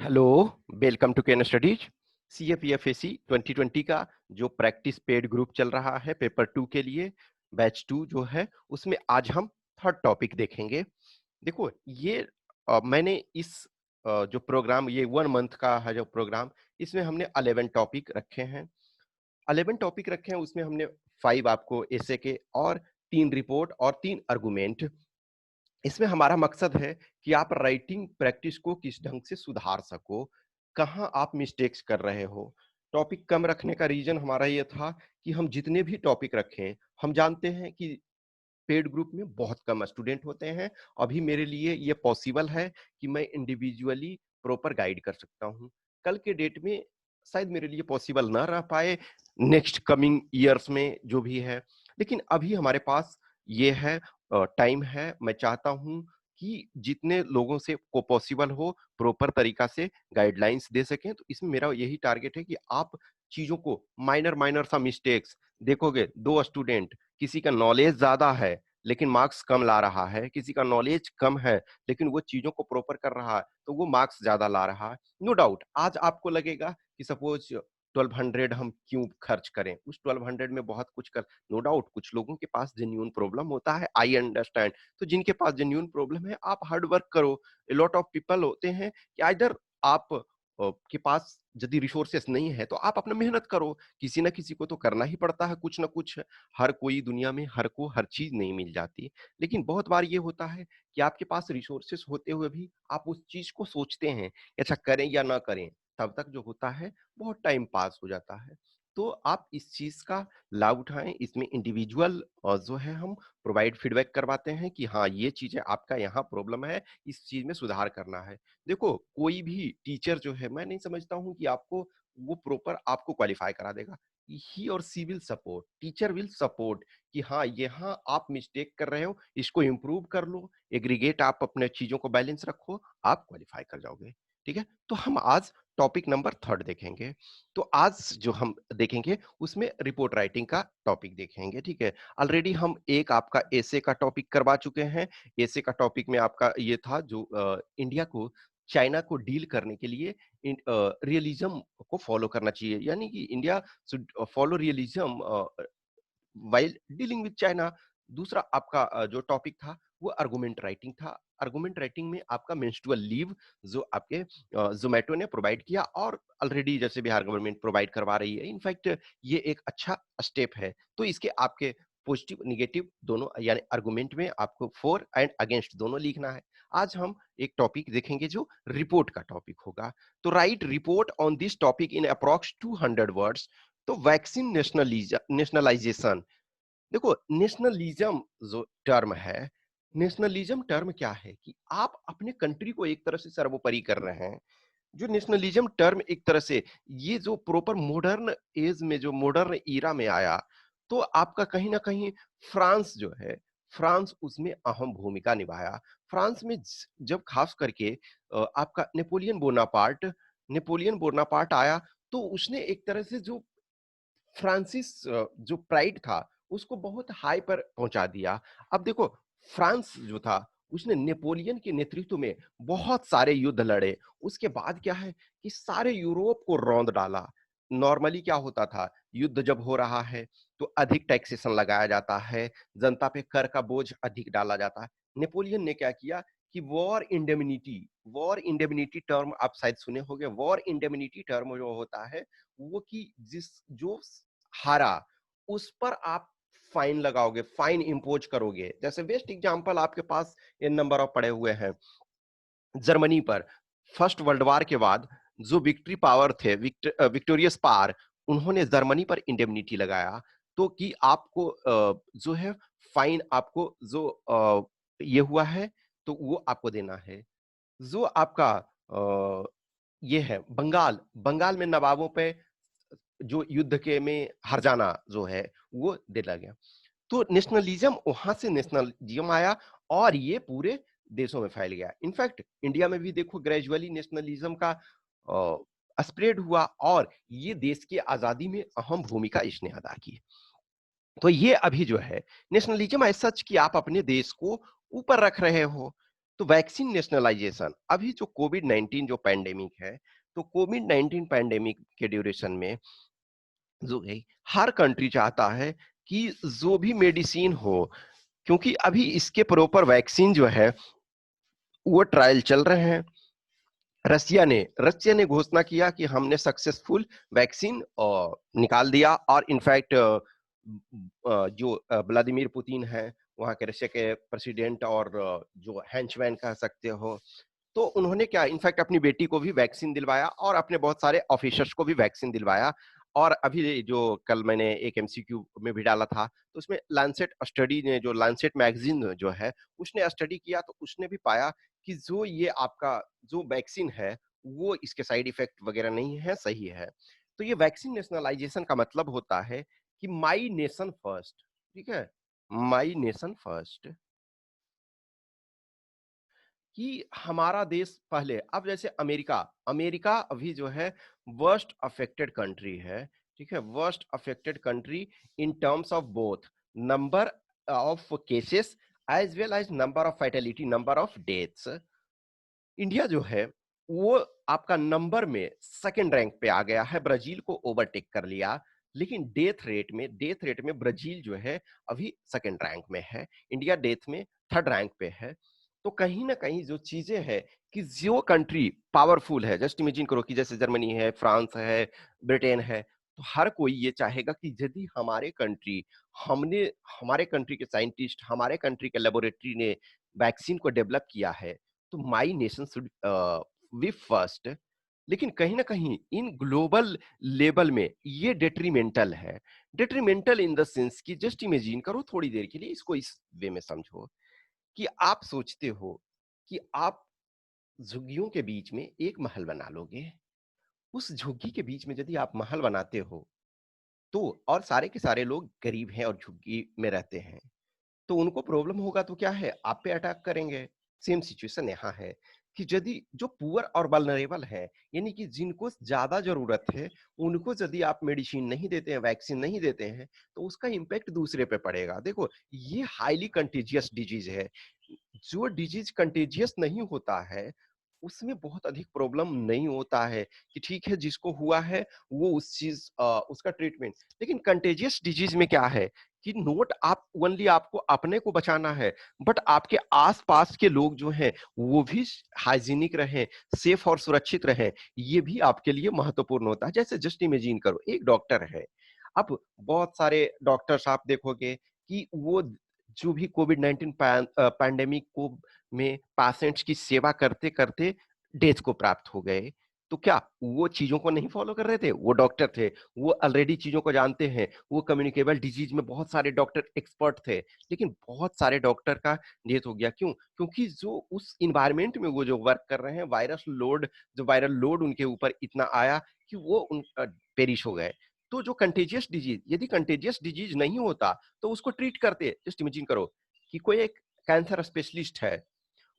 Hello, welcome to Ken studies. CFEFAC 2020 का जो practice paid group चल रहा है पेपर 2 के लिए, बैच 2 जो है उसमें आज हम थर्ड टॉपिक देखेंगे। देखो ये मैंने इस जो प्रोग्राम ये 1 मंथ का है जो प्रोग्राम, इसमें हमने 11 टॉपिक रखे हैं। 11 टॉपिक रखे हैं, उसमें हमने 5 आपको एसे के और 3 रिपोर्ट और 3 आर्गुमेंट। इसमें हमारा मकसद है कि आप राइटिंग प्रैक्टिस को किस ढंग से सुधार सको, कहाँ आप मिस्टेक्स कर रहे हो। टॉपिक कम रखने का रीजन हमारा ये था कि हम जितने भी टॉपिक रखें, हम जानते हैं कि पेड ग्रुप में बहुत कम स्टूडेंट होते हैं। अभी मेरे लिए ये पॉसिबल है कि मैं इंडिविजुअली प्रॉपर गाइड कर सकता हूँ। कल के डेट में शायद मेरे लिए पॉसिबल ना रह पाए, नेक्स्ट कमिंग ईयर्स में जो भी है, लेकिन अभी हमारे पास ये है, टाइम है। मैं चाहता हूँ कि जितने लोगों से को पॉसिबल हो प्रॉपर तरीका से गाइडलाइंस दे सकें। तो इसमें मेरा यही टारगेट है कि आप चीजों को माइनर माइनर सा मिस्टेक्स देखोगे। 2 स्टूडेंट, किसी का नॉलेज ज्यादा है लेकिन मार्क्स कम ला रहा है, किसी का नॉलेज कम है लेकिन वो चीजों को प्रॉपर कर रहा है तो वो मार्क्स ज्यादा ला रहा है। नो डाउट आज आपको लगेगा कि सपोज 1200 हम क्यों खर्च करें, उस 1200 में बहुत कुछ कर। नो डाउट कुछ लोगों के पास जेन्युइन प्रॉब्लम होता है, आई अंडरस्टैंड। तो जिनके पास जेन्युइन प्रॉब्लम है, आप हार्ड वर्क करो। लॉट ऑफ पीपल होते हैं कि आइदर आप के पास यदि रिसोर्सेस नहीं है तो आप अपना मेहनत करो। किसी ना किसी को तो करना ही पड़ता है कुछ ना कुछ। हर कोई दुनिया में हर को हर चीज नहीं मिल जाती। लेकिन बहुत बार ये होता है कि आपके पास रिसोर्सेस होते हुए भी आप उस चीज को सोचते हैं कि अच्छा करें या ना करें, तब तक जो होता है बहुत टाइम पास हो जाता है। तो आप इस चीज का लाभ उठाएं। इसमें इंडिविजुअल जो है हम प्रोवाइड फीडबैक करवाते हैं कि हाँ ये चीजें आपका यहाँ प्रॉब्लम है, इस चीज में सुधार करना है। देखो कोई भी टीचर जो है, मैं नहीं समझता हूँ कि आपको वो प्रॉपर आपको क्वालिफाई करा देगा। ही और she will support, teacher will support कि हाँ यहाँ आप मिस्टेक कर रहे हो, इसको इम्प्रूव कर लो, एग्रीगेट आप अपने चीजों को बैलेंस रखो, आप क्वालिफाई कर जाओगे। ठीक है, तो हम आज टॉपिक नंबर 3 देखेंगे। तो आज जो हम देखेंगे उसमें रिपोर्ट राइटिंग का टॉपिक देखेंगे। ठीक है, ऑलरेडी हम एक आपका एसे का टॉपिक करवा चुके हैं। एसे का टॉपिक में आपका ये था जो इंडिया को चाइना को डील करने के लिए रियलिज्म को फॉलो करना चाहिए, यानी कि India should follow realism while dealing with China. दूसरा आपका जो टॉपिक था वो आर्गुमेंट राइटिंग था। आर्गुमेंट राइटिंग में आपका मेंस्ट्रुअल लीव जो आपके जोमेटो ने प्रोवाइड किया और ऑलरेडी जैसे बिहार गवर्नमेंट प्रोवाइड करवा रही है, इनफैक्ट ये एक अच्छा स्टेप है। तो इसके आपके पॉजिटिव निगेटिव दोनों, यानी आर्गुमेंट में आपको फॉर एंड अगेंस्ट दोनों लिखना है। आज हम एक टॉपिक देखेंगे जो रिपोर्ट का टॉपिक होगा। तो right report on this topic in approx 200 words. तो वैक्सीन नेशनलाइजेशन। देखो नेशनलिज्म जो टर्म है, नेशनलिज्म टर्म क्या है कि आप अपने कंट्री को एक तरह से सर्वोपरि कर रहे हैं। जो नेशनलिज्म टर्म एक तरह से ये जो प्रॉपर मॉडर्न एज में, जो मॉडर्न ईरा में आया, तो आपका कहीं ना कहीं फ्रांस जो है, फ्रांस उसमें अहम भूमिका निभाया। फ्रांस में जब खास करके आपका नेपोलियन बोनापार्ट आया, तो उसने एक तरह से जो फ्रांसिस जो प्राइड था उसको बहुत हाई पर पहुंचा दिया। अब देखो फ्रांस जो था उसने नेपोलियन के नेतृत्व में बहुत सारे युद्ध लड़े। उसके बाद क्या है कि सारे यूरोप को रौंद डाला। नॉर्मली क्या होता था, युद्ध जब हो रहा है तो अधिक टैक्सेशन लगाया जाता है, जनता पे कर का बोझ अधिक डाला जाता है। नेपोलियन ने क्या किया कि वॉर इंडेमनिटी टर्म आप शायद सुने होंगे। वॉर इंडेमनिटी टर्म जो होता है वो कि जिस जो हारा उस पर आप फाइन लगाओगे, फाइन इंपोज करोगे। जैसे बेस्ट एग्जांपल आपके पास इन नंबर ऑफ पड़े हुए हैं जर्मनी पर। फर्स्ट वर्ल्ड वॉर के बाद जो विक्ट्री पावर थे, विक्टोरियस पावर, उन्होंने जर्मनी पर इंडेमनिटी लगाया। तो कि आपको जो है फाइन आपको जो ये हुआ है तो वो आपको देना है। जो आपका ये है बंगाल, बंगाल में नवाबों पे जो युद्ध के में हर जाना जो है वो दिला गया। तो नेशनलिज्म, वहां से नेशनलिज्म आया और ये पूरे देशों में फैल गया। इनफैक्ट इंडिया में भी देखो ग्रेजुअली नेशनलिज्म का स्प्रेड हुआ और ये देश की आजादी में अहम भूमिका इसने अदा की। तो ये अभी जो है नेशनलिज्म एज सच कि आप अपने देश को ऊपर रख रहे हो। तो वैक्सीन नेशनलाइजेशन, अभी जो कोविड 19 जो पैंडेमिक है, तो कोविड 19 पैंडेमिक के ड्यूरेशन में जो है हर कंट्री चाहता है कि जो भी मेडिसिन हो, क्योंकि अभी इसके प्रॉपर वैक्सीन जो है वो ट्रायल चल रहे हैं। रशिया ने घोषणा किया कि हमने सक्सेसफुल वैक्सीन निकाल दिया, और इनफैक्ट जो व्लादिमीर पुतिन है, वहां के रशिया के प्रेसिडेंट और जो हैंचमैन कह सकते हो, तो उन्होंने क्या इनफैक्ट अपनी बेटी को भी वैक्सीन दिलवाया और अपने बहुत सारे ऑफिसर्स को भी वैक्सीन दिलवाया। और अभी जो कल मैंने एक एमसीक्यू में भी डाला था, तो उसमें लांसेट स्टडी ने, जो लांसेट मैगजीन जो है, उसने स्टडी किया, तो उसने भी पाया कि जो ये आपका जो वैक्सीन है वो इसके साइड इफेक्ट वगैरह नहीं है, सही है। तो ये वैक्सीन नेशनलाइजेशन का मतलब होता है कि माई नेशन फर्स्ट, ठीक है, माई नेशन फर्स्ट, कि हमारा देश पहले। अब जैसे अमेरिका, अमेरिका अभी जो है वर्स्ट अफेक्टेड कंट्री है, ठीक है, worst affected country in terms of both number of cases as well as number of fatality, number of deaths. India जो है वो आपका नंबर में सेकंड रैंक पे आ गया है, ब्राजील को ओवरटेक कर लिया। लेकिन डेथ रेट में ब्राजील जो है अभी सेकंड रैंक में है, इंडिया डेथ में थर्ड रैंक पे है। तो कहीं ना कहीं जो चीजें है कि जो कंट्री पावरफुल है, जस्ट इमेजिन करो कि जैसे जर्मनी है, फ्रांस है, ब्रिटेन है, तो हर कोई ये चाहेगा कि यदि हमने हमारे कंट्री के साइंटिस्ट, हमारे कंट्री के लेबोरेटरी ने वैक्सीन को डेवलप किया है, तो my nation should be first. लेकिन कहीं ना कहीं इन ग्लोबल लेवल में ये डेट्रीमेंटल है। डेट्रीमेंटल इन द सेंस कि जस्ट इमेजिन करो थोड़ी देर के लिए, इसको इस वे में समझो कि आप सोचते हो कि आप झुग्गियों के बीच में एक महल बना लोगे। उस झुग्गी के बीच में यदि आप महल बनाते हो, तो और सारे के सारे लोग गरीब हैं और झुग्गी में रहते हैं, तो उनको प्रॉब्लम होगा, तो क्या है, आप पे अटैक करेंगे। सेम सिचुएशन यहाँ है कि यदि जो पुअर और वल्नरेबल है, यानी कि जिनको ज्यादा जरूरत है, उनको यदि आप मेडिसिन नहीं देते हैं, वैक्सीन नहीं देते हैं, तो उसका इम्पैक्ट दूसरे पे पड़ेगा। देखो, ये हाईली कंटेजियस डिजीज है। जो डिजीज कंटेजियस नहीं होता है उसमें बहुत अधिक प्रॉब्लम नहीं होता है, कि ठीक है जिसको हुआ है वो उस चीज उसका ट्रीटमेंट। लेकिन कंटेजियस डिजीज में क्या है कि नोट आप ओनली आपको अपने को बचाना है, बट आपके आसपास के लोग जो हैं वो भी हाइजीनिक रहें, सेफ और सुरक्षित रहें, ये भी आपके लिए महत्वपूर्ण होता है। जैसे जस्ट इमेजिन करो एक डॉक्टर है, अब बहुत सारे डॉक्टर्स आप देखोगे कि वो जो भी कोविड 19 पैंडेमिक को में पेशेंट्स की सेवा करते करते डेथ को प्राप्त हो गए, तो क्या वो चीजों को नहीं फॉलो कर रहे थे? वो डॉक्टर थे, वो ऑलरेडी चीजों को जानते हैं, वो कम्युनिकेबल डिजीज में बहुत सारे डॉक्टर एक्सपर्ट थे। लेकिन बहुत सारे डॉक्टर का डेथ हो गया, क्यों? क्योंकि जो उस इन्वायरमेंट में वो जो वर्क कर रहे हैं, वायरल लोड उनके ऊपर इतना आया कि वो उन पेरिश हो गए। तो जो कंटेजियस डिजीज, यदि कंटेजियस डिजीज नहीं होता तो उसको ट्रीट करते। जस्ट इमेजिन करो कि कोई एक कैंसर स्पेशलिस्ट है,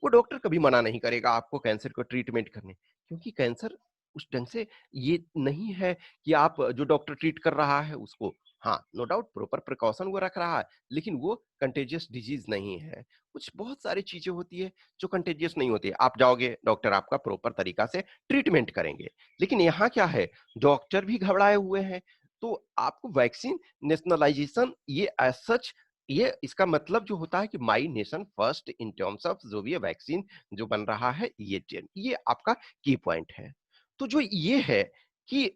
वो डॉक्टर कभी मना नहीं करेगा आपको कैंसर को ट्रीटमेंट करने, क्योंकि कैंसर उस ढंग से ये नहीं है कि आप जो डॉक्टर ट्रीट कर रहा है उसको, हाँ नो डाउट प्रॉपर प्रिकॉशन वो रख रहा है, लेकिन वो कंटेजियस डिजीज नहीं है। कुछ बहुत सारी चीजें होती है जो कंटेजियस नहीं होती है, आप जाओगे डॉक्टर आपका प्रॉपर तरीका से ट्रीटमेंट करेंगे। लेकिन यहाँ क्या है, डॉक्टर भी घबराए हुए हैं। तो आपको वैक्सीन नेशनलाइजेशन ये एज सच, ये इसका मतलब जो होता है कि my nation first in terms of जो भी वैक्सीन जो बन रहा है, ये आपका की पॉइंट है। तो जो ये है कि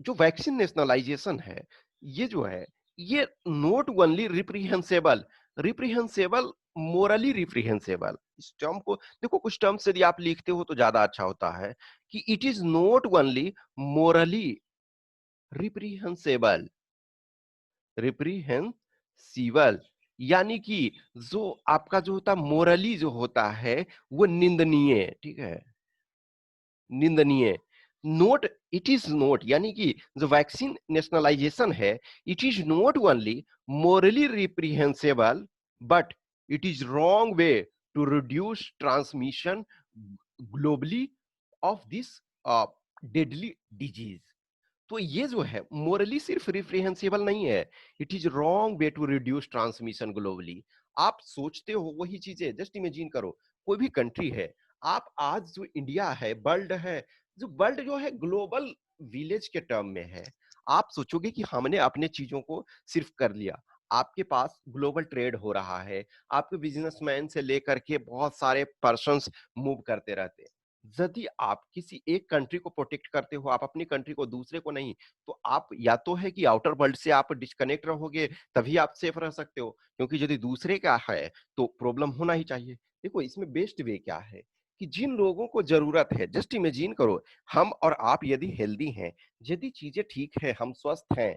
जो वैक्सीन नेशनलाइजेशन है, ये जो है ये नॉट ओनली रिप्रीहेंसेबल, रिप्रीहेंसेबल, मोरली रिप्रीहेंसेबल। इस टर्म को देखो, कुछ टर्म्स यदि आप लिखते हो तो ज्यादा अच्छा होता है कि it is not only morally reprehensible, reprehensible, यानी कि जो आपका जो होता मोरली जो होता है वो निंदनीय, ठीक है, निंदनीय। नोट, इट इज नोट, यानी कि जो वैक्सीन नेशनलाइजेशन है, it is not only morally reprehensible, but it is wrong way to reduce transmission globally of this deadly disease. तो ये जो है मोरली सिर्फ रिप्रीहेंसिबल नहीं है, it is wrong way to reduce transmission globally. आप सोचते हो वही चीजें, जस्ट इमेजिन करो कोई भी कंट्री है, आप आज जो इंडिया है, वर्ल्ड है, जो वर्ल्ड जो है ग्लोबल विलेज के टर्म में है। आप सोचोगे कि हमने अपने चीज़ों को सिर्फ़ कर लिया। आपके पास ग्लोबल ट्रेड हो रहा है, आपके बिज़नेसमैन से लेकर के बहुत सारे पर्सन्स मूव करते रहते हैं। यदि आप किसी एक कंट्री को प्रोटेक्ट करते हो, आप अपनी कंट्री को, दूसरे को नहीं, तो आप या तो है कि आउटर वर्ल्ड से आप डिस्कनेक्ट रहोगे, तभी आप सेफ रह सकते हो। क्योंकि यदि दूसरे का है, तो प्रॉब्लम होना ही चाहिए। देखो इसमें बेस्ट वे क्या है कि जिन लोगों को ज़रूरत है, जस्ट इमेजिन करो, हम और आप यदि हेल्दी हैं, यदि चीज़ें ठीक है, हम स्वस्थ हैं,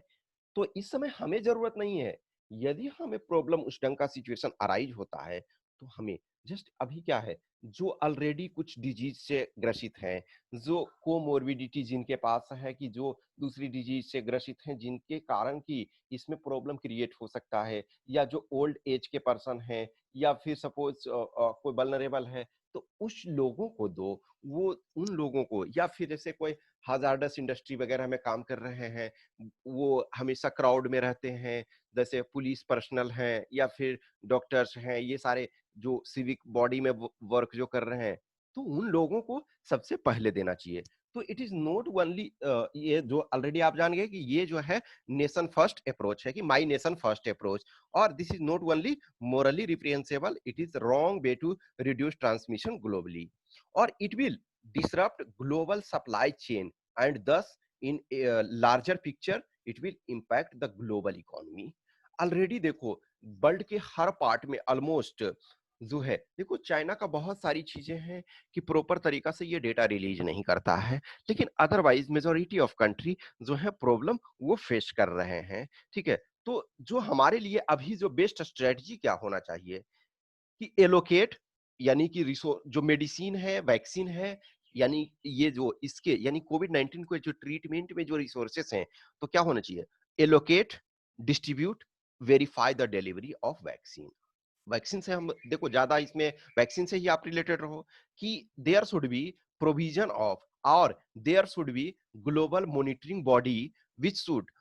तो इस समय हमें ज़रूरत नहीं है। यदि हमें प्रॉब्लम उस ढंग का सिचुएशन अराइज़ होता है, तो हमें जस्ट अभी क्या है, जो ऑलरेडी कुछ डिजीज़ से ग्रसित हैं, जो कोमॉर्बिडिटी जिनके पास है कि जो दूसरी डिजीज़ से ग्रसित हैं, जिनके कारण कि इसमें प्रॉब्लम क्रिएट हो सकता है, या जो ओल्ड एज के पर्सन हैं, या फिर सपोज़ कोई वल्नरेबल है, तो उस लोगों को दो, वो उन लोगों को, या फिर जैसे कोई हज़ार्डस इंडस्ट्री वगैरह में काम कर रहे हैं, वो हमेशा क्राउड में रहते हैं, जैसे पुलिस पर्सनल हैं या फिर डॉक्टर्स हैं, ये सारे जो सिविक बॉडी में वर्क जो कर रहे हैं, तो उन लोगों को सबसे पहले देना चाहिए। तो इट इज नॉट ओनली ये जो ऑलरेडी आप जान गए कि ये जो है नेशन फर्स्ट अप्रोच है, कि माई नेशन फर्स्ट अप्रोच, और this is not only morally reprehensible, it is wrong way to reduce transmission globally, और it will disrupt global supply chain, and thus in a larger picture it will impact the global economy। Already देखो world के हर part में almost जो है, देखो China का बहुत सारी चीजें हैं कि प्रॉपर तरीका से ये डेटा रिलीज नहीं करता है, लेकिन अदरवाइज मेजोरिटी ऑफ कंट्री जो है प्रॉब्लम वो फेस कर रहे हैं। ठीक है, तो जो हमारे लिए अभी जो बेस्ट स्ट्रेटजी क्या होना चाहिए कि एलोकेट, यानी कि रिसोर्स, जो मेडिसिन है, वैक्सीन है, यानी ये जो इसके यानी कोविड 19 को जो ट्रीटमेंट में जो रिसोर्सेस हैं, तो क्या होना चाहिए, allocate, distribute, verify the delivery of vaccine. Vaccine से हम देखो ज्यादा इसमें वैक्सीन से ही आप रिलेटेड रहो कि there should be provision of, और there should be global monitoring body which should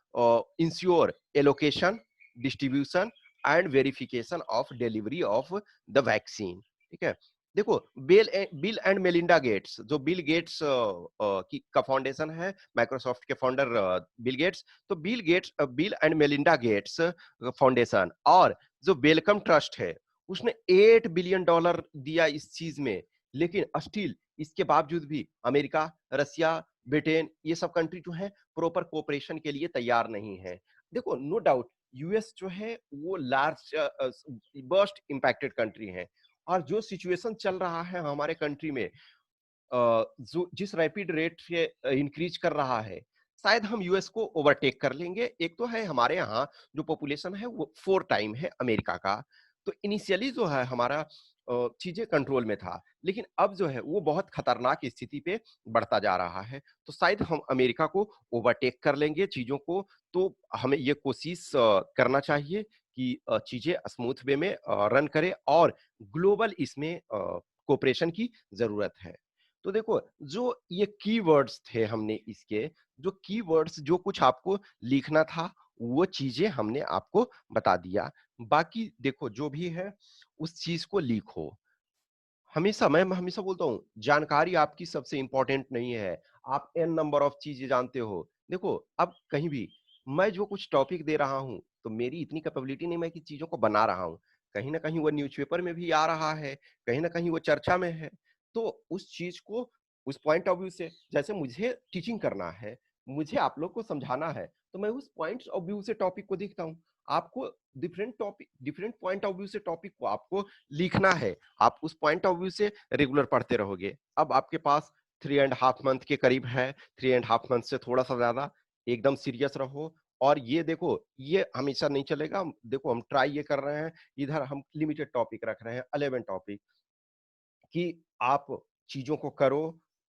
ensure allocation, distribution and verification of delivery of the vaccine. ठीक है, देखो बिल एंड मेलिंडा गेट्स, जो बिल गेट्स की का फाउंडेशन है, माइक्रोसॉफ्ट के founder Bill Gates, तो Bill and Melinda Gates foundation और जो वेलकम ट्रस्ट है, उसने $8 बिलियन दिया इस चीज में, लेकिन स्टिल इसके बावजूद भी अमेरिका, रसिया, ब्रिटेन, ये सब कंट्री जो है प्रॉपर कोऑपरेशन के लिए तैयार नहीं है। देखो नो डाउट यूएस जो है वो लार्ज बर्स्ट इंपैक्टेड कंट्री है, और जो सिचुएशन चल रहा है हमारे कंट्री में, जो जिस रैपिड रेट से इंक्रीज कर रहा है, शायद हम यूएस को ओवरटेक कर लेंगे। एक तो है हमारे यहाँ जो पॉपुलेशन है वो 4 टाइम है अमेरिका का, तो इनिशियली जो है हमारा चीजें कंट्रोल में था, लेकिन अब जो है वो बहुत खतरनाक स्थिति पे बढ़ता जा रहा है, तो शायद हम अमेरिका को ओवरटेक कर लेंगे चीजों को। तो हमें ये कोशिश करना चाहिए कि चीजें स्मूथ वे में रन करे, और ग्लोबल इसमें कोऑपरेशन की जरूरत है। तो देखो जो ये कीवर्ड्स थे, हमने इसके जो कीवर्ड्स, जो कुछ आपको लिखना था वो चीजें हमने आपको बता दिया। बाकी देखो जो भी है उस चीज को लिखो। हमेशा मैं हमेशा बोलता हूँ, जानकारी आपकी सबसे इंपॉर्टेंट नहीं है, आप एन नंबर ऑफ चीजें जानते हो। देखो अब कहीं भी मैं जो कुछ टॉपिक दे रहा हूँ, तो मेरी इतनी कैपेबिलिटी नहीं मैं कि चीजों को बना रहा हूँ, कहीं ना कहीं वो न्यूज़पेपर में भी आ रहा है, कहीं ना कहीं वो चर्चा में है। तो उस चीज को उस पॉइंट ऑफ व्यू से, जैसे मुझे टीचिंग करना है, मुझे आप लोग को समझाना है, तो मैं उस पॉइंट ऑफ व्यू से टॉपिक को देखता हूँ। आपको different topic, different point of view से टॉपिक को आपको लिखना है, आप उस पॉइंट ऑफ व्यू से रेगुलर पढ़ते रहोगे। अब आपके पास 3.5 मंथ के करीब है, 3.5 मंथ से थोड़ा सा ज्यादा, एकदम सीरियस रहो। और ये देखो ये हमेशा नहीं चलेगा, देखो हम ट्राई ये कर रहे हैं, इधर हम लिमिटेड टॉपिक रख रहे हैं, 11 टॉपिक, कि आप चीज़ों को करो,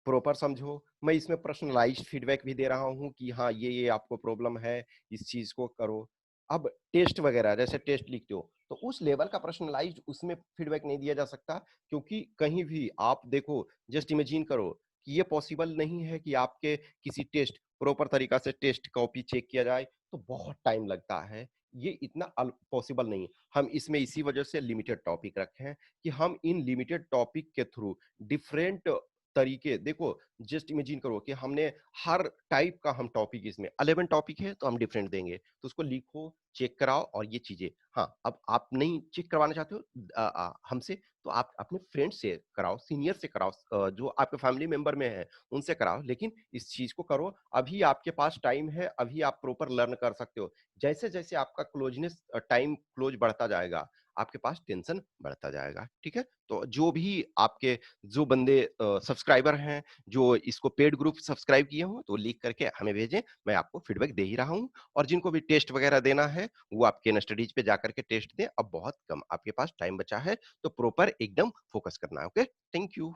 प्रॉपर समझो। मैं इसमें पर्सनलाइज़्ड फीडबैक भी दे रहा हूँ कि हाँ, ये आपको प्रॉब्लम है, इस चीज़ को करो। अब टेस्ट वगैरह जैसे टेस्ट लिखते हो, तो उस लेवल का पर्सनलाइज़्ड उसमें फीडबैक नहीं दिया जा सकता, क्योंकि कहीं भी आप देखो, जस्ट इमेजिन करो कि ये पॉसिबल नहीं है कि आपके किसी टेस्ट प्रॉपर तरीका से टेस्ट कॉपी चेक किया जाए, तो बहुत टाइम लगता है। ये इतना पॉसिबल नहीं है। हम इसमें इसी वजह से लिमिटेड टॉपिक रखे हैं कि हम इन लिमिटेड टॉपिक के थ्रू डिफरेंट तरीके, देखो जस्ट इमेजिन करो कि हमने हर टाइप का हम टॉपिक, इसमें 11 टॉपिक है तो हम डिफरेंट देंगे, तो उसको लिखो, चेक कराओ और ये चीजें। हाँ, अब आप नहीं चेक करवाना चाहते हो हमसे, तो आप अपने फ्रेंड से कराओ, सीनियर से कराओ, जो आपके फैमिली मेंबर में है उनसे कराओ, लेकिन इस चीज को करो। अभी आपके पास टाइम है, अभी आप प्रॉपर लर्न कर सकते हो। जैसे जैसे आपका क्लोजनेस, टाइम क्लोज बढ़ता जाएगा, आपके पास टेंशन बढ़ता जाएगा। ठीक है, तो जो भी आपके, जो बंदे सब्सक्राइबर हैं, जो इसको पेड ग्रुप सब्सक्राइब किए हो, तो लिख करके हमें भेजें, मैं आपको फीडबैक दे ही रहा हूँ। और जिनको भी टेस्ट वगैरह देना है, वो आप केन स्टडीज पे जाकर के टेस्ट दें। अब बहुत कम आपके पास टाइम बचा है, तो प्रॉपर एकदम फोकस करना है। Okay, thank you.